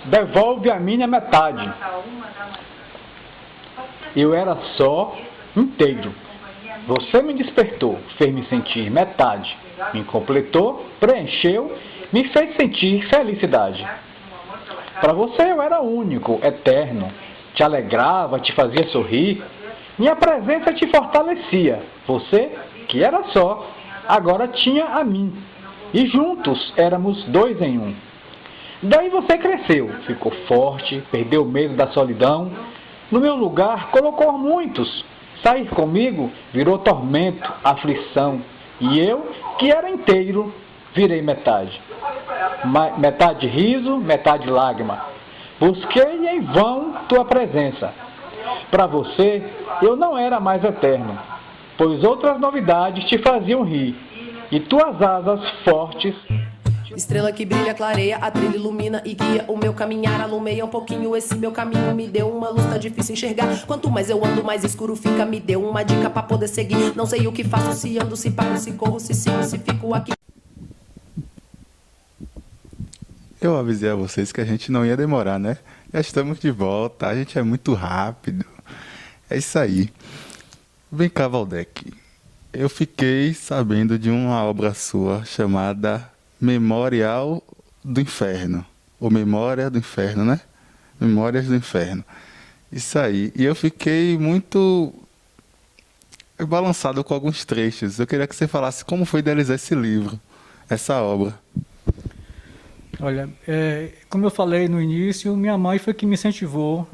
devolve a minha metade. Eu era só inteiro. Você me despertou, fez me sentir metade. Me completou, preencheu, me fez sentir felicidade. Para você eu era único, eterno. Te alegrava, te fazia sorrir. Minha presença te fortalecia. Você, que era só, agora tinha a mim. E juntos éramos dois em um. Daí você cresceu, ficou forte, perdeu o medo da solidão. No meu lugar colocou muitos. Sair comigo virou tormento, aflição. E eu, que era inteiro, virei metade. Metade riso, metade lágrima. Busquei em vão tua presença. Para você, eu não era mais eterno, pois outras novidades te faziam rir. E tuas asas fortes... Estrela que brilha, clareia, a trilha ilumina e guia o meu caminhar, alumeia um pouquinho esse meu caminho, me deu uma luz, tá difícil enxergar, quanto mais eu ando, mais escuro fica, me deu uma dica pra poder seguir, não sei o que faço, se ando, se paro, se corro, se sigo, se fico aqui. Eu avisei a vocês que a gente não ia demorar, né? Já estamos de volta, a gente é muito rápido. É isso aí. Vem cá, Valdec. Eu fiquei sabendo de uma obra sua chamada Memorial do Inferno. Ou Memória do Inferno, né? Memórias do Inferno. Isso aí. E eu fiquei muito balançado com alguns trechos. Eu queria que você falasse como foi idealizar esse livro, essa obra. Olha, como eu falei no início, minha mãe foi que me incentivou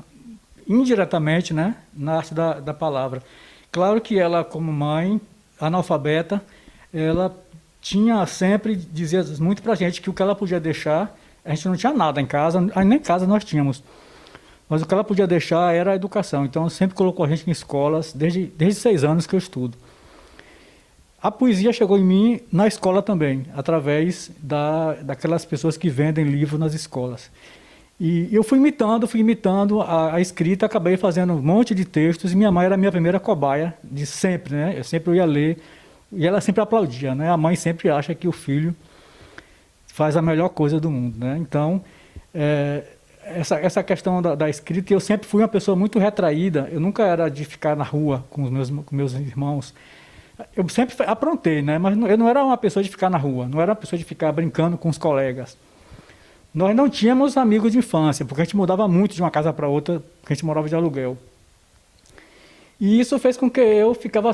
indiretamente, né, na arte da palavra. Claro que ela, como mãe, analfabeta, ela tinha sempre, dizia muito pra gente que o que ela podia deixar, a gente não tinha nada em casa, nem em casa nós tínhamos, mas o que ela podia deixar era a educação. Então sempre colocou a gente em escolas, desde 6 anos que eu estudo. A poesia chegou em mim na escola também, através daquelas pessoas que vendem livros nas escolas. E eu fui imitando a escrita, acabei fazendo um monte de textos, e minha mãe era a minha primeira cobaia, de sempre, né? Eu sempre ia ler, e ela sempre aplaudia, né? A mãe sempre acha que o filho faz a melhor coisa do mundo, né? Então, essa questão da escrita, eu sempre fui uma pessoa muito retraída, eu nunca era de ficar na rua com meus irmãos. Eu sempre aprontei, né? Mas eu não era uma pessoa de ficar na rua, não era uma pessoa de ficar brincando com os colegas. Nós não tínhamos amigos de infância, porque a gente mudava muito de uma casa para outra, porque a gente morava de aluguel. E isso fez com que eu ficava,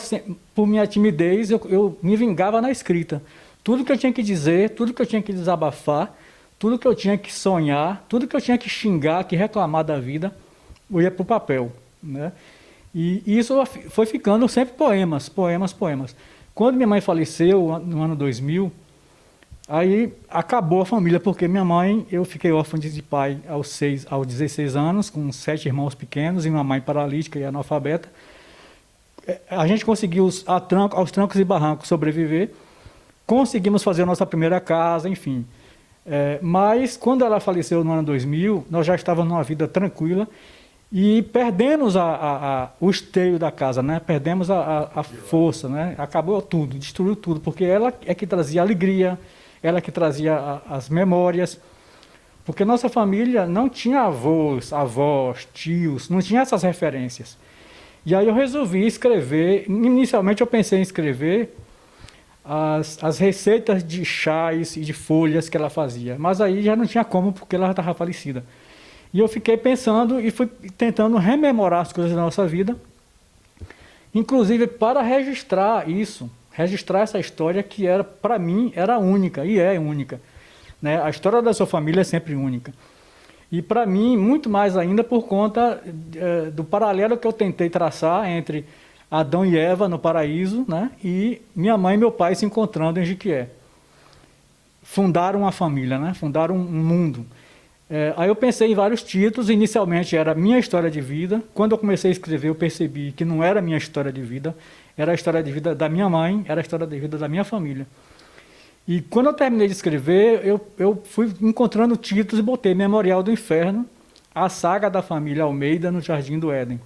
por minha timidez, eu me vingava na escrita. Tudo que eu tinha que dizer, tudo que eu tinha que desabafar, tudo que eu tinha que sonhar, tudo que eu tinha que xingar, que reclamar da vida, eu ia para o papel, né? E isso foi ficando sempre poemas. Quando minha mãe faleceu, no ano 2000, aí acabou a família, porque minha mãe, eu fiquei órfão de pai aos 16 anos, com 7 irmãos pequenos e uma mãe paralítica e analfabeta. A gente conseguiu, aos trancos e barrancos, sobreviver. Conseguimos fazer a nossa primeira casa, enfim. Mas quando ela faleceu no ano 2000, nós já estávamos numa vida tranquila, e perdemos o esteio da casa, né? Perdemos a força, né? Acabou tudo, destruiu tudo, porque ela é que trazia alegria, ela é que trazia as memórias, porque nossa família não tinha avós, tios, não tinha essas referências. E aí eu resolvi escrever, inicialmente eu pensei em escrever as receitas de chás e de folhas que ela fazia, mas aí já não tinha como, porque ela já estava falecida. E eu fiquei pensando e fui tentando rememorar as coisas da nossa vida, inclusive para registrar isso, registrar essa história que era, para mim, era única, e é única, né? A história da sua família é sempre única. E para mim, muito mais ainda por conta do paralelo que eu tentei traçar entre Adão e Eva no paraíso, né? E minha mãe e meu pai se encontrando em Jequié. Fundaram uma família, né? Fundaram um mundo. Aí eu pensei em vários títulos, inicialmente era Minha História de Vida. Quando eu comecei a escrever, eu percebi que não era minha história de vida, era a história de vida da minha mãe, era a história de vida da minha família. E quando eu terminei de escrever, eu fui encontrando títulos e botei Memorial do Inferno, a saga da família Almeida no Jardim do Éden.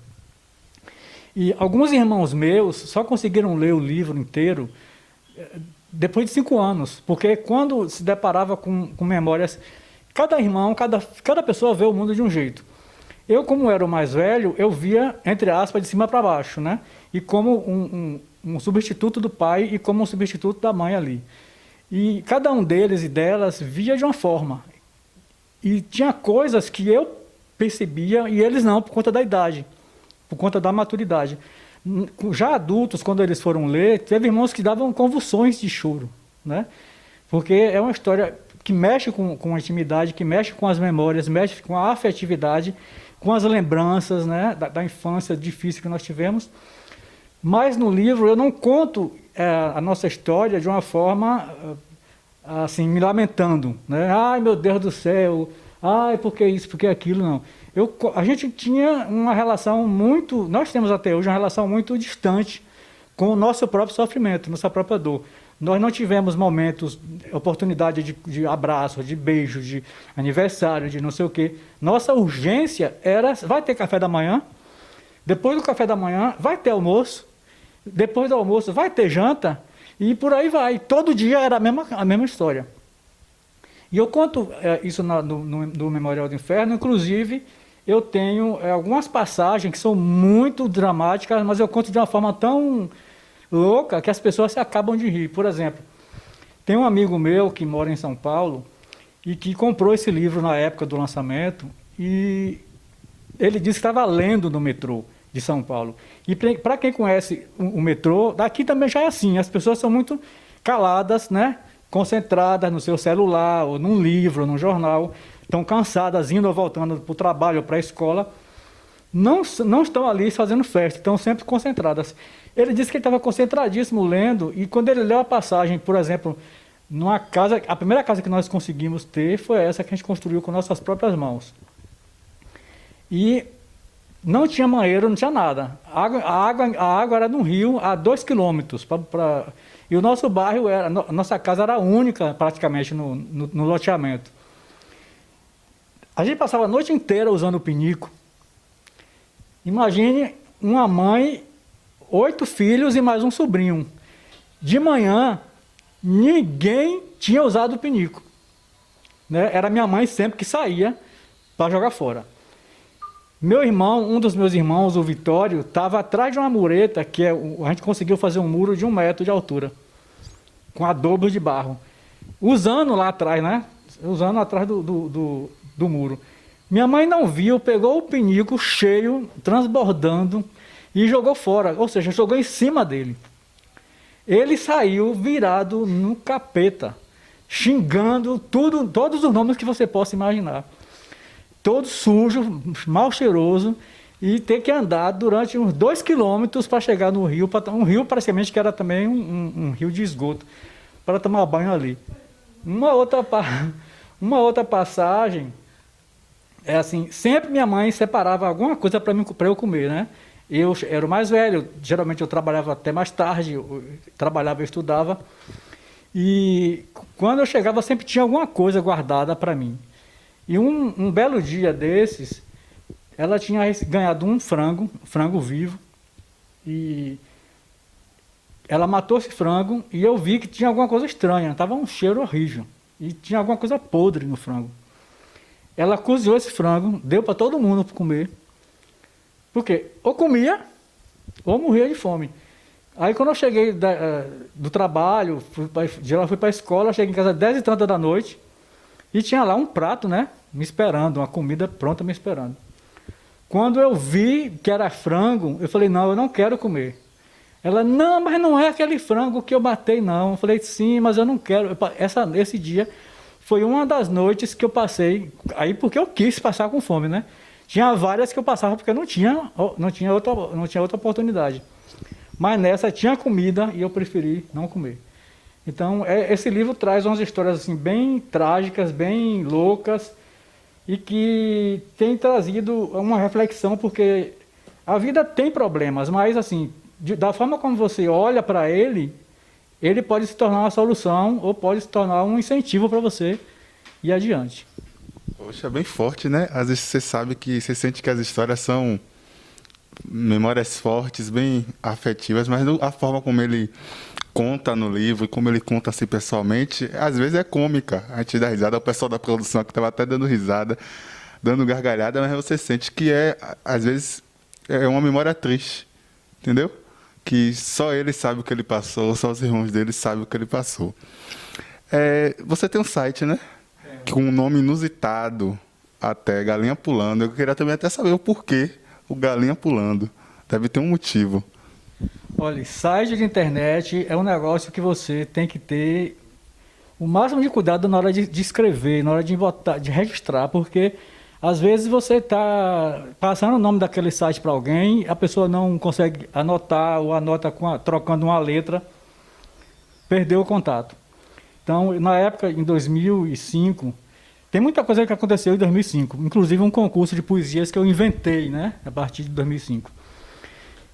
E alguns irmãos meus só conseguiram ler o livro inteiro depois de 5 anos, porque quando se deparava com memórias cada irmão, cada pessoa vê o mundo de um jeito. Eu, como era o mais velho, eu via, entre aspas, de cima para baixo, né? E como um substituto do pai e como um substituto da mãe ali. E cada um deles e delas via de uma forma. E tinha coisas que eu percebia e eles não, por conta da idade, por conta da maturidade. Já adultos, quando eles foram ler, teve irmãos que davam convulsões de choro, né? Porque é uma história que mexe com a intimidade, que mexe com as memórias, mexe com a afetividade, com as lembranças, né, da infância difícil que nós tivemos. Mas no livro eu não conto a nossa história de uma forma assim, me lamentando, né? Ai, meu Deus do céu, ai, por que isso, por que aquilo, não. A gente tinha uma relação muito, nós temos até hoje uma relação muito distante com o nosso próprio sofrimento, nossa própria dor. Nós não tivemos momentos, oportunidade de abraço, de beijo, de aniversário, de não sei o quê. Nossa urgência era, vai ter café da manhã, depois do café da manhã vai ter almoço, depois do almoço vai ter janta, e por aí vai. Todo dia era a mesma história. E eu conto isso no Memorial do Inferno, inclusive eu tenho algumas passagens que são muito dramáticas, mas eu conto de uma forma tão louca que as pessoas se acabam de rir. Por exemplo, tem um amigo meu que mora em São Paulo e que comprou esse livro na época do lançamento e ele disse que estava lendo no metrô de São Paulo. E para quem conhece o metrô, daqui também já é assim, as pessoas são muito caladas, né? Concentradas no seu celular, ou num livro, ou num jornal, estão cansadas, indo ou voltando para o trabalho ou para a escola, não estão ali fazendo festa, estão sempre concentradas. Ele disse que ele estava concentradíssimo lendo, e quando ele leu a passagem, por exemplo, numa casa, a primeira casa que nós conseguimos ter foi essa que a gente construiu com nossas próprias mãos. E não tinha banheiro, não tinha nada. A água era no rio a 2 quilômetros. E o nosso bairro, a nossa casa era a única praticamente no loteamento. A gente passava a noite inteira usando o pinico. Imagine uma mãe, 8 filhos e mais um sobrinho. De manhã, ninguém tinha usado o pinico, né? Era minha mãe sempre que saía para jogar fora. Meu irmão, um dos meus irmãos, o Vitório, estava atrás de uma mureta que a gente conseguiu fazer um muro de 1 metro de altura, com adobo de barro, usando lá atrás, né? Usando atrás do muro. Minha mãe não viu, pegou o pinico cheio, transbordando, e jogou fora, ou seja, jogou em cima dele. Ele saiu virado no capeta, xingando todos os nomes que você possa imaginar. Todo sujo, mal cheiroso, e ter que andar durante uns 2 quilômetros para chegar no rio, um rio praticamente que era também um rio de esgoto, para tomar banho ali. Uma outra passagem, é assim, sempre minha mãe separava alguma coisa para eu comer, né? Eu era o mais velho, geralmente eu trabalhava até mais tarde, trabalhava e estudava, e quando eu chegava sempre tinha alguma coisa guardada para mim. E um belo dia desses, ela tinha ganhado um frango vivo, e ela matou esse frango e eu vi que tinha alguma coisa estranha, estava um cheiro horrível, e tinha alguma coisa podre no frango. Ela cozinhou esse frango, deu para todo mundo comer, porque ou comia ou morria de fome. Aí quando eu cheguei do trabalho, fui para a escola, cheguei em casa às 10h30 da noite, e tinha lá um prato, né, me esperando, uma comida pronta me esperando. Quando eu vi que era frango, eu falei, não, eu não quero comer. Ela, não, mas não é aquele frango que eu matei, não. Eu falei, sim, mas eu não quero. Esse dia foi uma das noites que eu passei, aí porque eu quis passar com fome, né? Tinha várias que eu passava porque não tinha outra oportunidade. Mas nessa tinha comida e eu preferi não comer. Então, esse livro traz umas histórias assim, bem trágicas, bem loucas, e que tem trazido uma reflexão, porque a vida tem problemas, mas assim, da forma como você olha para ele pode se tornar uma solução ou pode se tornar um incentivo para você ir adiante. Poxa, bem forte, né? Às vezes você sente que as histórias são memórias fortes, bem afetivas, mas a forma como ele conta no livro e como ele conta assim pessoalmente, às vezes é cômica. A gente dá risada, o pessoal da produção que estava até dando risada, dando gargalhada, mas você sente que às vezes, é uma memória triste, entendeu? Que só ele sabe o que ele passou, só os irmãos dele sabem o que ele passou. Você tem um site, né? Com um nome inusitado, até Galinha Pulando. Eu queria também até saber o porquê o Galinha Pulando. Deve ter um motivo. Olha, site de internet é um negócio que você tem que ter o máximo de cuidado na hora de escrever, na hora de registrar, porque às vezes você está passando o nome daquele site para alguém, a pessoa não consegue anotar ou anota trocando uma letra, perdeu o contato. Então, na época, em 2005, tem muita coisa que aconteceu em 2005, inclusive um concurso de poesias que eu inventei, né, a partir de 2005.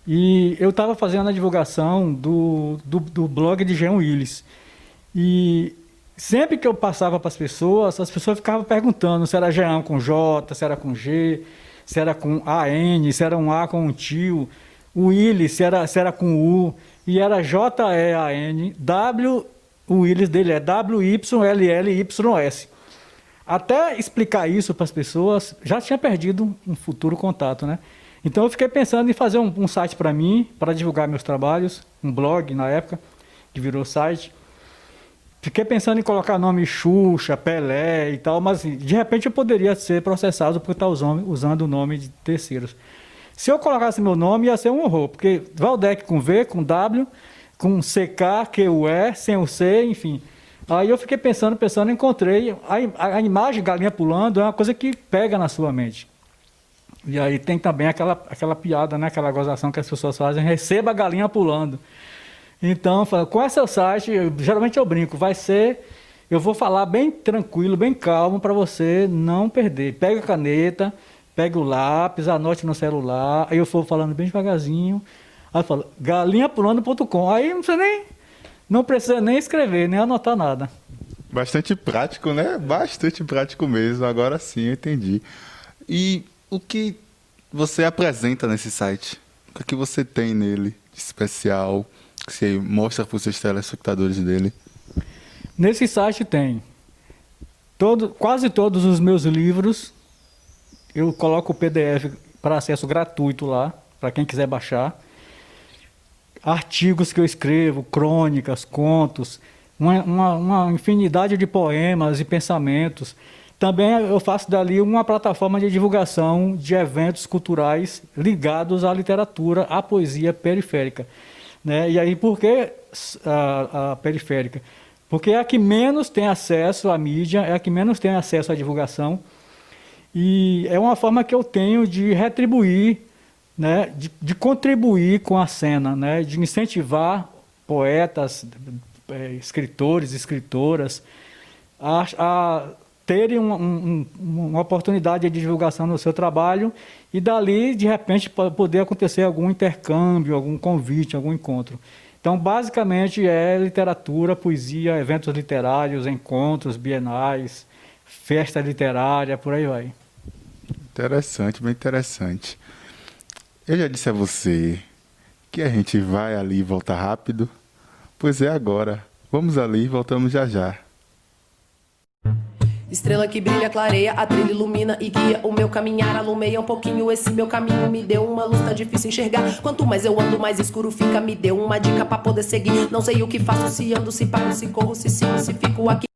E eu estava fazendo a divulgação do blog de Jean Willis. E sempre que eu passava para as pessoas ficavam perguntando se era Jean com J, se era com G, se era com AN, se era um A com um tio, o Willis, se era com U, e era J-E-A-N, o Willis dele é W-Y-L-L-Y-S. Até explicar isso para as pessoas, já tinha perdido um futuro contato, né? Então eu fiquei pensando em fazer um site para mim, para divulgar meus trabalhos, um blog na época, que virou site. Fiquei pensando em colocar nome Xuxa, Pelé e tal, mas de repente eu poderia ser processado por estar usando o nome de terceiros. Se eu colocasse meu nome, ia ser um horror, porque Valdec com V, com W, com CK, QE, sem o C, enfim. Aí eu fiquei pensando, encontrei. A imagem Galinha Pulando é uma coisa que pega na sua mente. E aí tem também aquela piada, né, aquela gozação que as pessoas fazem, receba a galinha pulando. Então, com esse site, geralmente eu brinco, eu vou falar bem tranquilo, bem calmo, para você não perder. Pega a caneta, pega o lápis, anote no celular, aí eu vou falando bem devagarzinho, aí eu falo, galinhapulando.com, aí não precisa nem escrever, nem anotar nada. Bastante prático, né? Bastante prático mesmo, agora sim eu entendi. E o que você apresenta nesse site? O que você tem nele de especial, que você mostra para os seus telespectadores dele? Nesse site tem quase todos os meus livros. Eu coloco o PDF para acesso gratuito lá, para quem quiser baixar. Artigos que eu escrevo, crônicas, contos, uma infinidade de poemas e pensamentos. Também eu faço dali uma plataforma de divulgação de eventos culturais ligados à literatura, à poesia periférica. Né? E aí, por que a periférica? Porque é a que menos tem acesso à mídia, é a que menos tem acesso à divulgação. E é uma forma que eu tenho de retribuir, né? de contribuir com a cena, né? De incentivar poetas, escritores, escritoras, a terem uma oportunidade de divulgação no seu trabalho e dali, de repente, poder acontecer algum intercâmbio, algum convite, algum encontro. Então, basicamente, é literatura, poesia, eventos literários, encontros, bienais, festa literária, por aí vai. Interessante, bem interessante. Eu já disse a você que a gente vai ali e volta rápido. Pois é agora. Vamos ali e voltamos já já. Estrela que brilha, clareia, a trilha ilumina e guia o meu caminhar, alumeia um pouquinho esse meu caminho, me deu uma luz, tá difícil enxergar, quanto mais eu ando, mais escuro fica, me deu uma dica pra poder seguir, não sei o que faço, se ando, se paro, se corro, se sigo, se fico aqui.